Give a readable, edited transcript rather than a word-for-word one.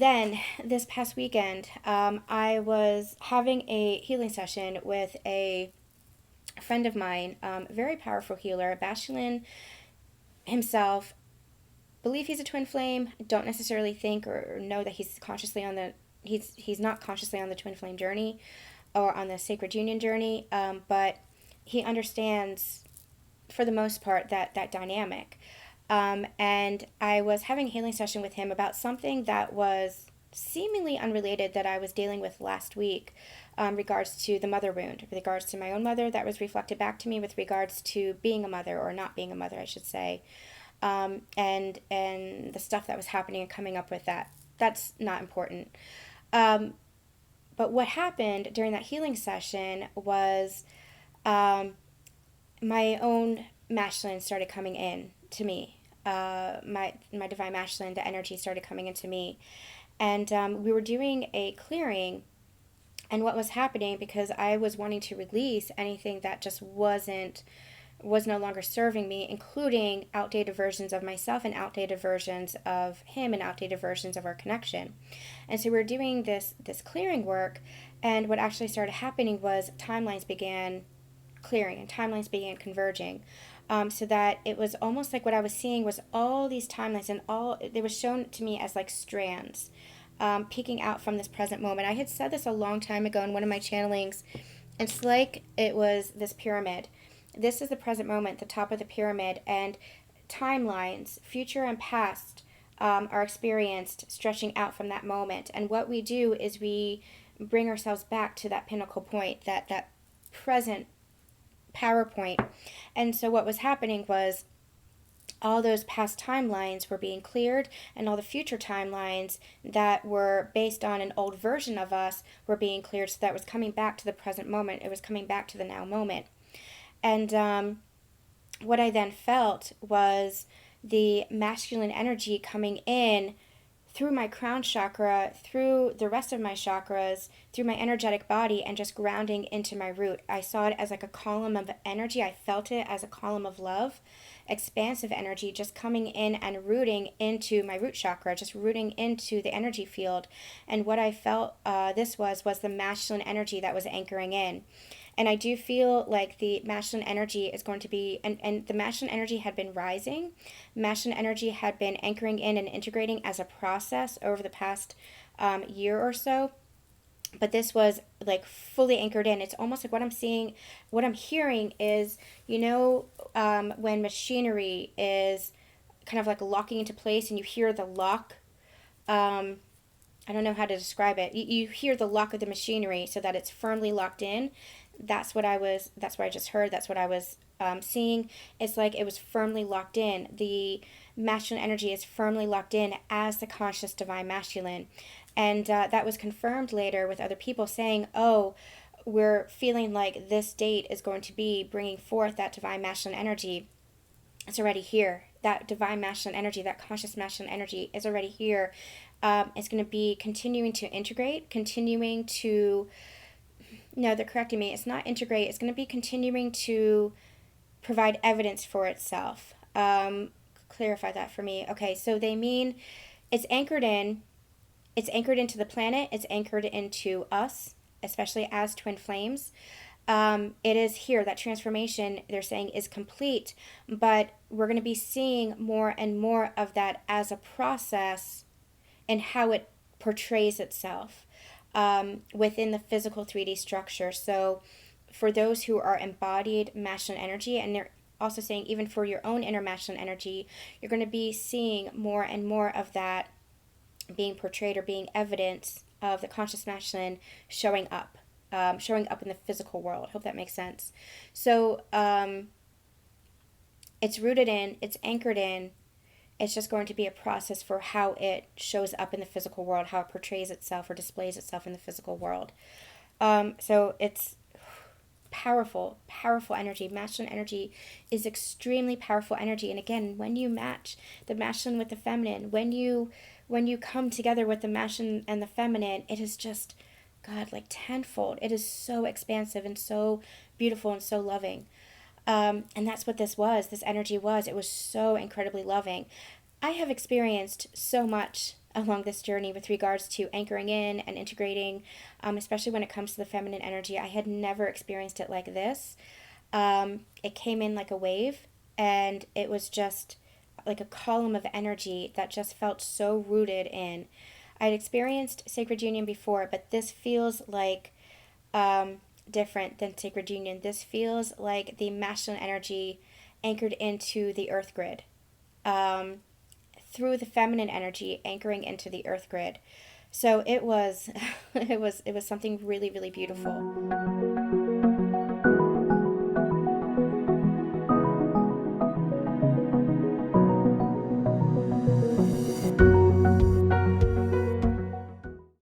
then this past weekend, I was having a healing session with a friend of mine, very powerful healer, Bashlin himself. Believe he's a twin flame. Don't necessarily think or know that he's not consciously on the twin flame journey or on the sacred union journey, but he understands for the most part that dynamic. And I was having a healing session with him about something that was seemingly unrelated that I was dealing with last week, regards to the mother wound, with regards to my own mother that was reflected back to me, with regards to being a mother or not being a mother, I should say, and the stuff that was happening and coming up with that. That's not important. Um, but what happened during that healing session was, um, my own masculine started coming in to me. My divine masculine, the energy started coming into me, and we were doing a clearing. And what was happening, because I was wanting to release anything that just was no longer serving me, including outdated versions of myself and outdated versions of him and outdated versions of our connection. And so we were doing this clearing work, and what actually started happening was timelines began clearing and timelines began converging. So that it was almost like what I was seeing was all these timelines, and all they was shown to me as like strands, peeking out from this present moment. I had said this a long time ago in one of my channelings. It's like it was this pyramid. This is the present moment, the top of the pyramid, and timelines, future and past, are experienced stretching out from that moment. And what we do is we bring ourselves back to that pinnacle point, that present PowerPoint. And so what was happening was all those past timelines were being cleared, and all the future timelines that were based on an old version of us were being cleared, so that was coming back to the present moment. It was coming back to the now moment. And what I then felt was the masculine energy coming in through my crown chakra, through the rest of my chakras, through my energetic body, and just grounding into my root. I saw it as like a column of energy. I felt it as a column of love, expansive energy, just coming in and rooting into my root chakra, just rooting into the energy field. And what I felt, this was the masculine energy that was anchoring in. And I do feel like the masculine energy is going to be, and the masculine energy had been rising. Masculine energy had been anchoring in and integrating as a process over the past year or so. But this was like fully anchored in. It's almost like what I'm seeing, what I'm hearing is, when machinery is kind of like locking into place and you hear the lock. I don't know how to describe it. You hear the lock of the machinery so that it's firmly locked in. That's what I just heard. That's what I was seeing. It's like it was firmly locked in. The masculine energy is firmly locked in as the conscious divine masculine. And that was confirmed later with other people saying, oh, we're feeling like this date is going to be bringing forth that divine masculine energy. It's already here. That divine masculine energy, that conscious masculine energy is already here. It's going to be continuing to integrate, continuing to, no, they're correcting me. It's not integrate. It's going to be continuing to provide evidence for itself. Clarify that for me. Okay, so they mean it's anchored in, it's anchored into the planet, it's anchored into us, especially as twin flames. It is here. That transformation, they're saying, is complete, but we're going to be seeing more and more of that as a process and how it portrays itself within the physical 3D structure. So for those who are embodied masculine energy, and they're also saying even for your own inner masculine energy, you're going to be seeing more and more of that being portrayed or being evidence of the conscious masculine showing up in the physical world. Hope that makes sense. So it's rooted in, it's anchored in. It's just going to be a process for how it shows up in the physical world, how it portrays itself or displays itself in the physical world. So it's powerful, powerful energy. Masculine energy is extremely powerful energy. And again, when you match the masculine with the feminine, when you come together with the masculine and the feminine, it is just, God, like tenfold. It is so expansive and so beautiful and so loving. And that's what this was. This energy was. It was so incredibly loving. I have experienced so much along this journey with regards to anchoring in and integrating, especially when it comes to the feminine energy. I had never experienced it like this. It came in like a wave, and it was just like a column of energy that just felt so rooted in. I'd experienced sacred union before, but this feels like different than sacred union. This feels like the masculine energy anchored into the earth grid, um, through the feminine energy anchoring into the earth grid. So it was, it was something really, really beautiful.